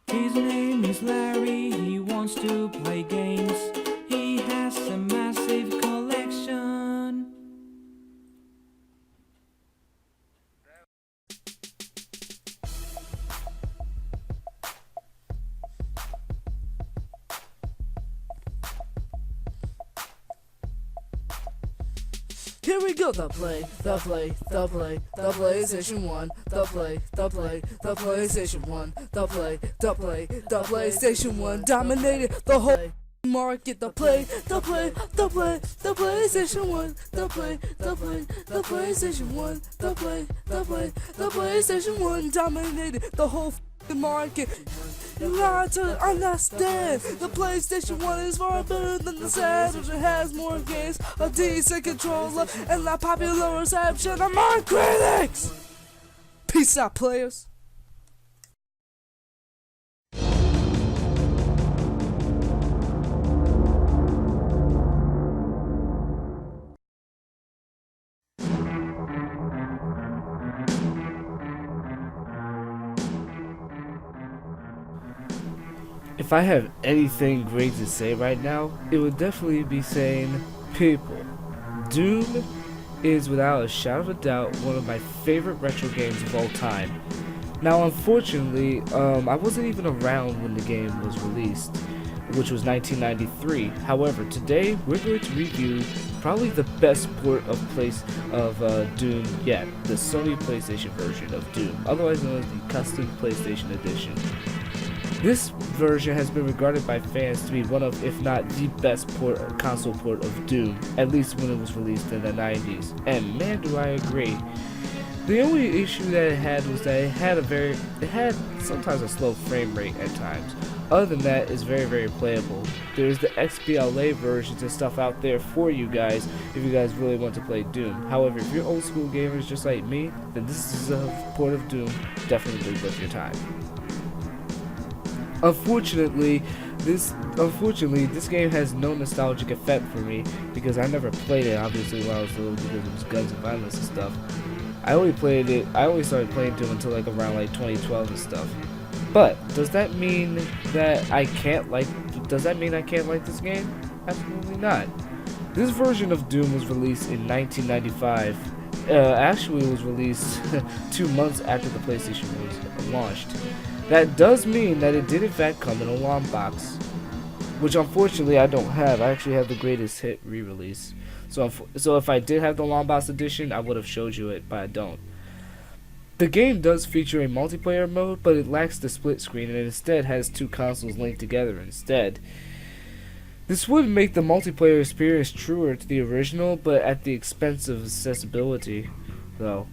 His name is Larry, he wants to play games. He has a massive collection. Here we go, the PlayStation 1, the PlayStation 1, the PlayStation 1 dominated the whole market, the PlayStation 1, the PlayStation 1, the PlayStation 1 dominated the whole market. You got to understand, the PlayStation 1 is far better than the Saturn. It has more games, a decent controller, and a popular reception among critics. Peace out, players. If I have anything great to say right now, it would definitely be saying, people, Doom is without a shadow of a doubt one of my favorite retro games of all time. Now unfortunately, I wasn't even around when the game was released, which was 1993. However, today we're going to review probably the best port of Doom yet, the Sony PlayStation version of Doom, otherwise known as the Custom PlayStation Edition. This version has been regarded by fans to be one of, if not the best console port of Doom, at least when it was released in the 90s, and man do I agree. The only issue that it had was that it had sometimes a slow frame rate at times. Other than that, it's very playable. There's the XBLA versions and stuff out there for you guys if you guys really want to play Doom. However, if you're old school gamers just like me, then this is a port of Doom definitely worth your time. Unfortunately, this game has no nostalgic effect for me because I never played it obviously when I was little because it was guns and violence and stuff. I only started playing Doom until like around like 2012 and stuff. But does that mean that I can't like this game? Absolutely not. This version of Doom was released in 1995. Actually it was released 2 months after the PlayStation was launched. That does mean that it did in fact come in a long box, which unfortunately I don't have. I actually have the Greatest Hit re-release. So if I did have the long box edition, I would have showed you it, but I don't. The game does feature a multiplayer mode, but it lacks the split screen and instead has two consoles linked together instead. This would make the multiplayer experience truer to the original, but at the expense of accessibility, though.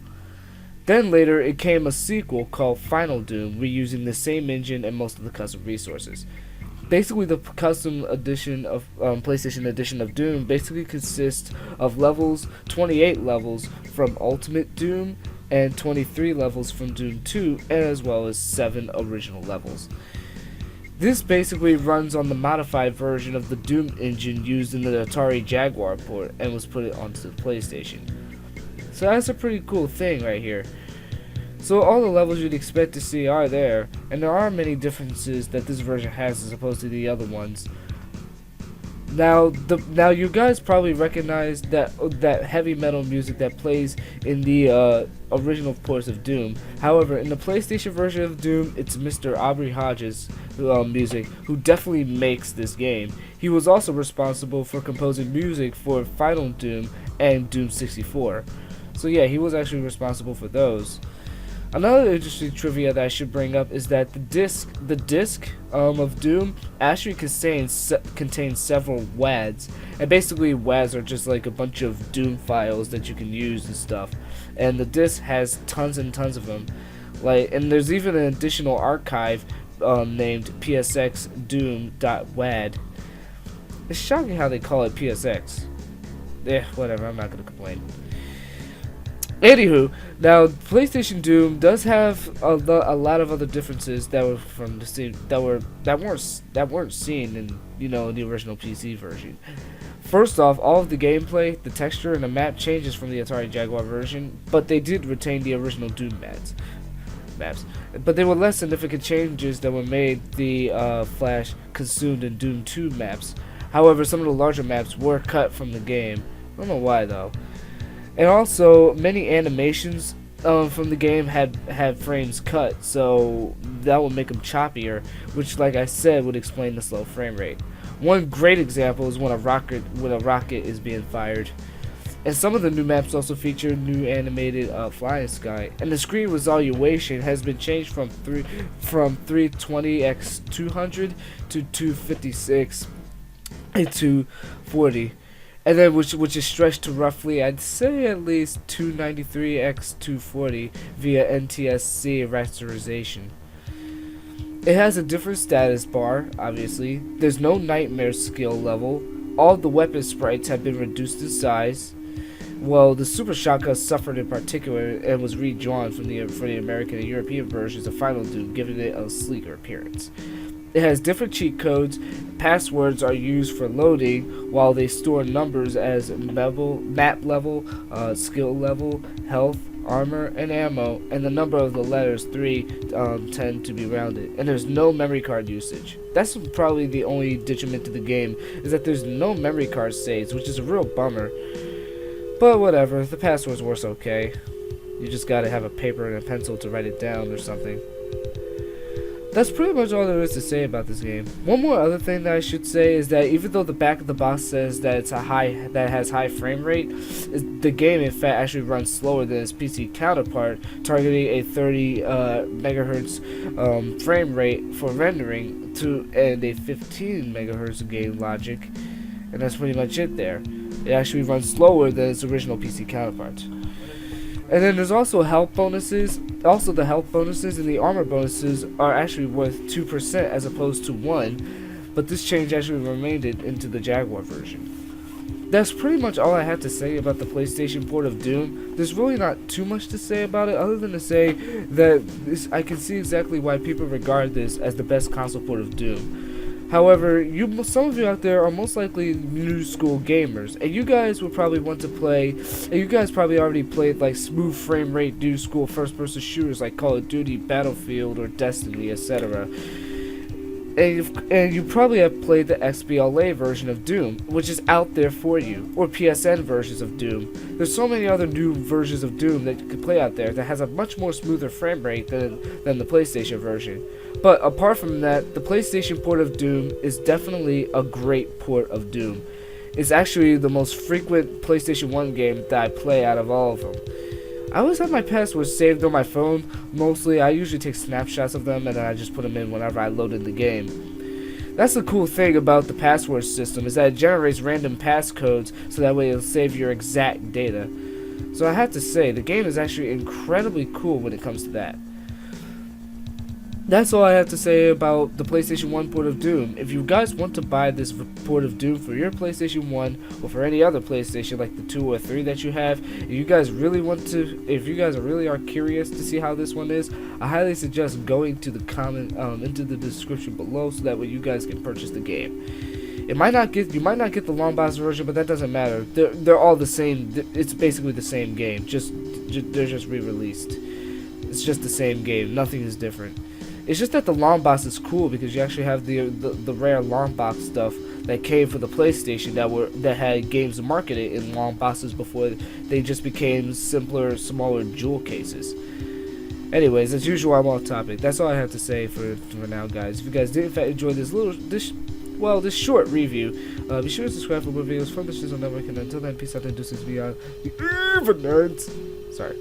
Then later, it came a sequel called Final Doom, reusing the same engine and most of the custom resources. Basically, the custom edition of PlayStation edition of Doom basically consists of 28 levels from Ultimate Doom, and 23 levels from Doom 2, as well as 7 original levels. This basically runs on the modified version of the Doom engine used in the Atari Jaguar port and was put onto the PlayStation. So that's a pretty cool thing right here. So all the levels you'd expect to see are there, and there are many differences that this version has as opposed to the other ones. Now you guys probably recognize that heavy metal music that plays in the original ports of Doom. However, in the PlayStation version of Doom, it's Mr. Aubrey Hodges music who definitely makes this game. He was also responsible for composing music for Final Doom and Doom 64. So yeah, he was actually responsible for those. Another interesting trivia that I should bring up is that the disc of Doom actually contains several WADs, and basically WADs are just like a bunch of Doom files that you can use and stuff. And the disc has tons and tons of them. And there's even an additional archive named psxdoom.wad. It's shocking how they call it PSX. Whatever. I'm not gonna complain. Anywho, now PlayStation Doom does have a lot of other differences that were from the that weren't seen in the original PC version. First off, all of the gameplay, the texture, and the map changes from the Atari Jaguar version, but they did retain the original Doom maps, but they were less significant changes that were made the Flash consumed in Doom 2 maps. However, some of the larger maps were cut from the game. I don't know why though. And also, many animations from the game had frames cut, so that would make them choppier, which, like I said, would explain the slow frame rate. One great example is when a rocket is being fired. And some of the new maps also feature new animated flying sky, and the screen resolution has been changed from 320 x 200 to 256 and 240, and then which is stretched to roughly, I'd say, at least 293 x 240 via NTSC rasterization. It has a different status bar, obviously. There's no nightmare skill level. All the weapon sprites have been reduced in size. Well, the Super Shotgun suffered in particular and was redrawn for the American and European versions of Final Doom, giving it a sleeker appearance. It has different cheat codes. Passwords are used for loading, while they store numbers as map level, skill level, health, armor, and ammo, and the number of the letters 3 tend to be rounded. And there's no memory card usage. That's probably the only detriment to the game, is that there's no memory card saves, which is a real bummer. But whatever, the passwords works okay. You just gotta have a paper and a pencil to write it down or something. That's pretty much all there is to say about this game. One more other thing that I should say is that even though the back of the box says that it has high frame rate, the game in fact actually runs slower than its PC counterpart, targeting a 30 megahertz frame rate for rendering and a 15 megahertz game logic, and that's pretty much it there. It actually runs slower than its original PC counterpart. And then there's also health bonuses. Also, the health bonuses and the armor bonuses are actually worth 2% as opposed to 1, but this change actually remained it into the Jaguar version. That's pretty much all I have to say about the PlayStation port of Doom. There's really not too much to say about it, other than to say that I can see exactly why people regard this as the best console port of Doom. However, some of you out there are most likely new school gamers, and you guys would probably want to play, and you guys probably already played like smooth frame rate new school first person shooters like Call of Duty, Battlefield, or Destiny, etc. And you probably have played the XBLA version of Doom, which is out there for you, or PSN versions of Doom. There's so many other new versions of Doom that you can play out there that has a much more smoother frame rate than the PlayStation version. But apart from that, the PlayStation port of Doom is definitely a great port of Doom. It's actually the most frequent PlayStation 1 game that I play out of all of them. I always have my passwords saved on my phone. Mostly, I usually take snapshots of them and then I just put them in whenever I load in the game. That's the cool thing about the password system, is that it generates random passcodes so that way it'll save your exact data. So I have to say, the game is actually incredibly cool when it comes to that. That's all I have to say about the PlayStation 1 port of Doom. If you guys want to buy this port of Doom for your PlayStation 1 or for any other PlayStation like the 2 or 3 that you have, if you guys really are curious to see how this one is, I highly suggest going to the into the description below so that way you guys can purchase the game. You might not get the long box version, but that doesn't matter. They're all the same. It's basically the same game. They're just re-released. It's just the same game. Nothing is different. It's just that the long box is cool because you actually have the rare long box stuff that came for the PlayStation that had games marketed in long boxes before they just became simpler, smaller jewel cases. Anyways, as usual, I'm off topic. That's all I have to say for now, guys. If you guys did in fact enjoy this short review, be sure to subscribe for more videos from the Shizzle Network. And until then, peace out and deuces beyond the even nerds. Sorry.